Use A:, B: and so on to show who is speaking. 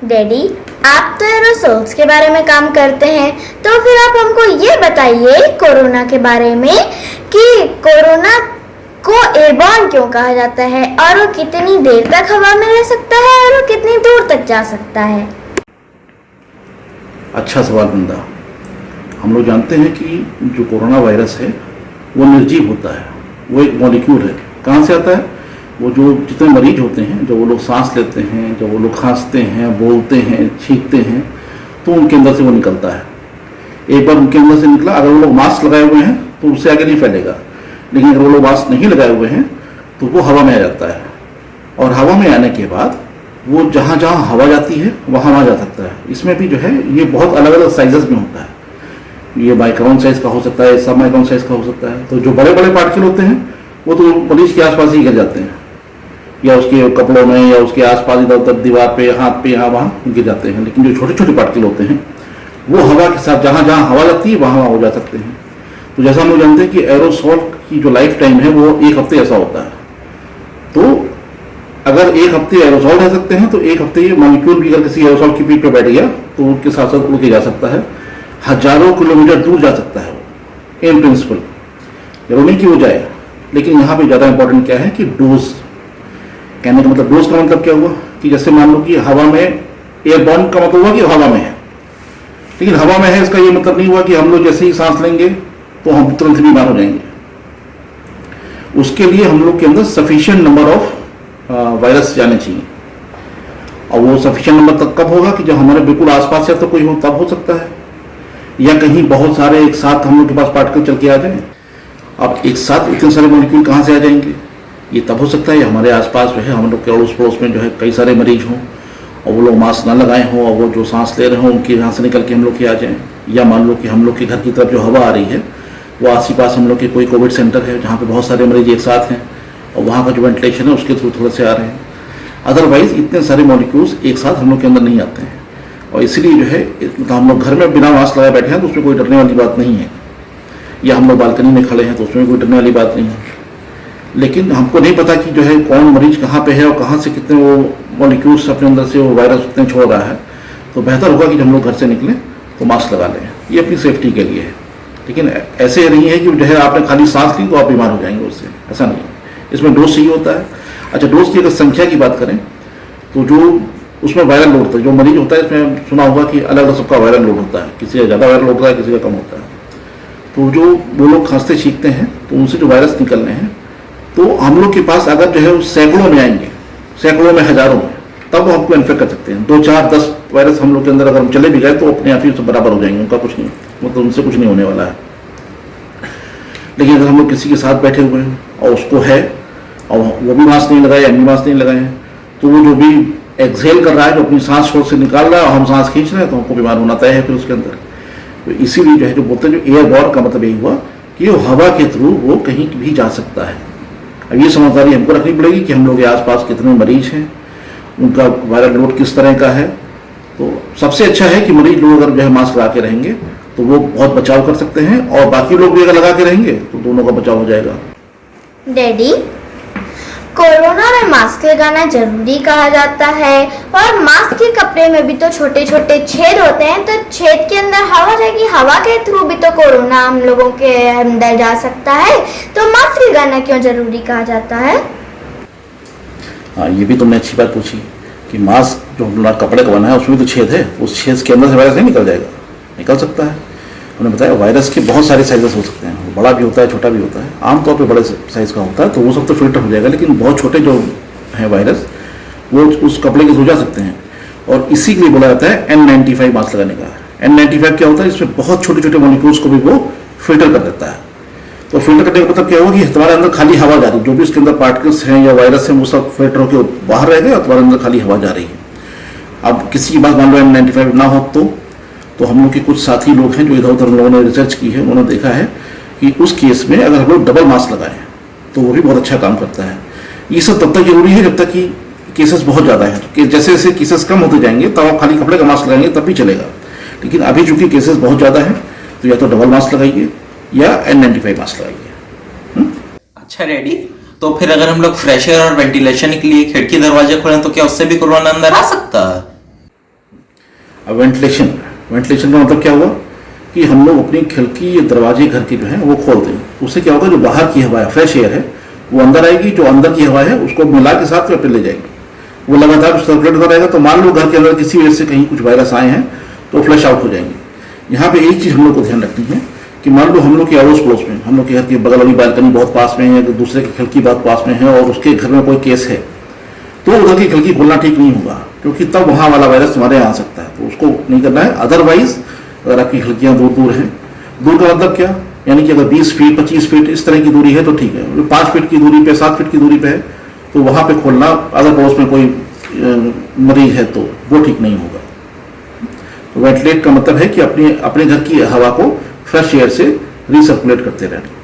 A: Daddy, आप तो aerosols के बारे में काम करते हैं, तो फिर आप हमको ये बताइए कोरोना के बारे में कि कोरोना को एयरबॉर्न क्यों कहा जाता है और वो कितनी देर तक हवा में रह सकता है और वो कितनी दूर तक जा सकता है।
B: अच्छा सवाल बंदा। हम लोग जानते हैं कि जो कोरोना वायरस है वो निर्जीव होता है, वो एक मॉलिक्यूल है। कहाँ से आता है? वो जो जितने मरीज होते हैं, जब वो लोग सांस लेते हैं, जब वो लोग खांसते हैं, बोलते हैं, छींकते हैं, तो उनके अंदर से वो निकलता है। एक बार उनके अंदर से निकला, अगर वो लोग मास्क लगाए हुए हैं तो उससे आगे नहीं फैलेगा, लेकिन अगर वो लोग मास्क नहीं लगाए हुए हैं तो वो हवा में आ जाता है। और हवा में आने के बाद वो जहाँ जहाँ हवा जाती है वहाँ जा सकता है। इसमें भी जो है ये बहुत अलग अलग साइजेस में होता है। ये माइक्रोन साइज का हो सकता है, सब माइक्रोन साइज का हो सकता है। तो जो बड़े बड़े पार्टिकल होते हैं वो तो मरीज के आसपास ही गिर जाते हैं, या उसके कपड़ों में, या उसके आसपास इधर उधर दीवार पे, हाथ पे, यहाँ वहाँ गिर जाते हैं। लेकिन जो छोटे छोटे पार्टिकल होते हैं वो हवा के साथ जहाँ जहाँ हवा जाती है वहाँ हो जा सकते हैं। तो जैसा हम लोग जानते हैं कि एरोसोल की जो लाइफ टाइम है वो 1 हफ्ते ऐसा होता है। तो अगर 1 हफ्ते एरोसोल रह सकते हैं तो 1 हफ्ते ये मॉलिक्यूल भी अगर किसी एरोसोल की पीठ पे बैठ गया तो उनके साथ साथ उड़ के जा सकता है, हजारों किलोमीटर दूर जा सकता है वो इन प्रिंसिपल। जरूरी कि वो जाए, लेकिन यहाँ पे ज़्यादा इंपॉर्टेंट क्या है कि डोज। कहने का मतलब, डोज का मतलब क्या हुआ कि जैसे मान लो कि हवा में, एयरबॉर्न का मतलब हुआ कि हवा में है, लेकिन हवा में है इसका ये मतलब नहीं हुआ कि हम लोग जैसे ही सांस लेंगे तो हम तुरंत बीमार हो जाएंगे। उसके लिए हम लोग के अंदर सफिशिएंट नंबर ऑफ वायरस जाने चाहिए। और वो सफिशिएंट नंबर तक कब होगा कि जब हमारे बिल्कुल आसपास या तो कोई हो तब हो सकता है, या कहीं बहुत सारे एक साथ हम लोग के पास पार्टिकल चल के आ जाए। अब एक साथ इतने सारे मॉलिक्यूल कहाँ से आ जाएंगे? ये तब हो सकता है हमारे आसपास जो है, हम लोग के अड़ोस पड़ोस में जो है कई सारे मरीज हों और वो लोग मास्क ना लगाए हों, और वो जो सांस ले रहे हों उनकी यहाँ से निकल के हम लोग के आ जाएं। या मान लो कि हम लोग के घर की तरफ जो हवा आ रही है वो आस पास हम लोग के कोई कोविड सेंटर है जहाँ पे बहुत सारे मरीज एक साथ हैं और वहाँ का जो वेंटिलेशन है उसके थ्रू थोड़े से आ रहे हैं। अदरवाइज इतने सारे मॉलिक्यूल्स एक साथ हम लोग के अंदर नहीं आते हैं, और इसीलिए जो है मतलब हम लोग घर में बिना मास्क लगाए बैठे हैं तो उसमें कोई डरने वाली बात नहीं है, या हम लोग बालकनी में खड़े हैं तो उसमें कोई डरने वाली बात नहीं है। लेकिन हमको नहीं पता कि जो है कौन मरीज कहाँ पे है और कहाँ से कितने वो मॉलिक्यूल्स अपने अंदर से वो वायरस उतने छोड़ रहा है। तो बेहतर होगा कि हम लोग घर से निकलें तो मास्क लगा लें, ये अपनी सेफ्टी के लिए है। लेकिन ऐसे नहीं है कि जो है आपने खाली सांस ली तो आप बीमार हो जाएंगे उससे, ऐसा नहीं है। इसमें डोज सही होता है। अच्छा, डोज की अगर संख्या की बात करें तो जो उसमें वायरल लोड होता है, जो मरीज होता है इसमें सुना होगा कि अलग अलग सबका वायरल लोड होता है, किसी का ज़्यादा वायरल होता है, किसी का कम होता है। तो जो वो लोग खांसते छींकते हैं तो उनसे जो वायरस निकल रहे हैं, तो हम लोग के पास अगर जो है वो सैकड़ों में आएंगे, सैकड़ों में, हजारों में, तब वो हमको इन्फेक्ट कर सकते हैं। 2, 4, 10 वायरस हम लोग के अंदर अगर हम चले भी गए तो अपने आप ही बराबर हो जाएंगे, उनका कुछ नहीं, मतलब उनसे कुछ नहीं होने वाला है। लेकिन अगर हम लोग किसी के साथ बैठे हुए हैं और उसको है और वो भी मास्क नहीं लगाए, हम भी मास्क नहीं लगाए हैं, तो वो जो भी एक्सहेल कर रहा है, जो अपनी सांस छोड़ से निकाल रहा है और हम सांस खींच रहे हैं, तो हमको बीमार होना तय है फिर उसके अंदर। तो इसीलिए जो है जो बोलते हैं जो एयरबॉर्न का मतलब यही हुआ कि वो हवा के थ्रू वो कहीं भी जा सकता है। अब ये समझदारी हमको रखनी पड़ेगी कि हम लोग के आसपास कितने मरीज हैं, उनका वायरल लोड किस तरह का है। तो सबसे अच्छा है कि मरीज लोग अगर जो है मास्क लगा के रहेंगे तो वो बहुत बचाव कर सकते हैं, और बाकी लोग भी अगर लगा के रहेंगे तो दोनों का बचाव हो जाएगा।
A: डैडी, कोरोना में मास्क लगाना जरूरी कहा जाता है, और मास्क के कपड़े में भी तो छोटे छोटे छेद होते हैं, तो छेद के अंदर हवा जाएगी, हवा के थ्रू भी तो कोरोना हम लोगों के अंदर जा सकता है, तो मास्क लगाना क्यों जरूरी कहा जाता है?
B: हाँ, ये भी तुमने अच्छी बात पूछी कि मास्क जो हमारा कपड़े का बना है उसमें तो छेद है, उस छेद के अंदर से वायरस नहीं निकल जाएगा? निकल सकता है। उन्होंने बताया वायरस के बहुत सारे साइजेस हो सकते हैं, बड़ा भी होता है, छोटा भी होता है। आमतौर पे बड़े साइज का होता है तो वो सब तो फिल्टर हो जाएगा, लेकिन बहुत छोटे जो हैं वायरस वो उस कपड़े के थ्रू जा सकते हैं, और इसी के लिए बोला जाता है N95 मास्क लगाने का। N95 क्या होता है? इसमें बहुत छोटे छोटे मॉलिक्यूल्स को भी वो फिल्टर कर देता है। तो फिल्टर करने का मतलब क्या होगा कि तुम्हारे अंदर खाली हवा जा रही है, जो भी इसके अंदर पार्टिकल्स हैं या वायरस हैं वो सब फिल्टर होकर बाहर रह गए और तुम्हारे अंदर खाली हवा जा रही है। अब किसी की बात मान लो N95 ना हो तो हम लोग के कुछ साथी लोग हैं जो इधर उधर लोगों ने रिसर्च की है, उन्होंने देखा है कि उस केस में अगर हम लोग डबल मास्क लगाएं तो वो भी बहुत अच्छा काम करता है। ये सब तब तक जरूरी है जब तक कि केसेस बहुत ज़्यादा है। कि जैसे जैसे केसेस कम होते जाएंगे तब आप खाली कपड़े का मास्क लगाएंगे तब भी चलेगा, लेकिन अभी चूंकि केसेस बहुत ज़्यादा है तो या तो डबल मास्क लगाइए या N95 मास्क लगाइए।
C: अच्छा रेडी, तो फिर अगर हम लोग फ्रेश एयर और वेंटिलेशन के लिए खिड़की दरवाजे खोलें तो क्या उससे भी कोरोना अंदर आ सकता है?
B: अब वेंटिलेशन वेंटिलेशन का मतलब क्या हुआ कि हम लोग अपनी खिड़की या दरवाजे घर के जो है वो खोल दें। उससे क्या होगा, जो बाहर की हवा है, फ्रेश एयर है, वो अंदर आएगी, जो अंदर की हवा है उसको मिला के साथ में ले जाएगी, वो लगातार सर्कुलेट होता रहेगा। तो मान लो घर के अंदर किसी वजह से कहीं कुछ वायरस आए हैं तो फ्लश आउट हो जाएंगे। यहाँ पे एक चीज़ हम लोग को ध्यान रखनी है कि मान लो हम लोग के अड़ोस पड़ोस में, हम लोग के घर की बगल वाली बालकनी बहुत पास में है, दूसरे की खिड़की बहुत पास में है और उसके घर में कोई केस है, तो उधर की खिड़की खोलना ठीक नहीं होगा, क्योंकि तब वहाँ वाला वायरस तुम्हारे यहाँ आ सकता है, तो उसको नहीं करना है। अदरवाइज अगर आपकी खिड़कियाँ दूर दूर हैं, दूर का मतलब क्या, यानी कि अगर 20 फीट 25 फीट इस तरह की दूरी है तो ठीक है, 5 फीट की दूरी पे 7 फीट की दूरी पे है तो वहाँ पे खोलना, अगर पड़ोस में कोई मरीज है तो वो ठीक नहीं होगा। तो वेंटिलेट का मतलब है कि अपने घर की हवा को फ्रेश एयर से रिसर्कुलेट करते रहना।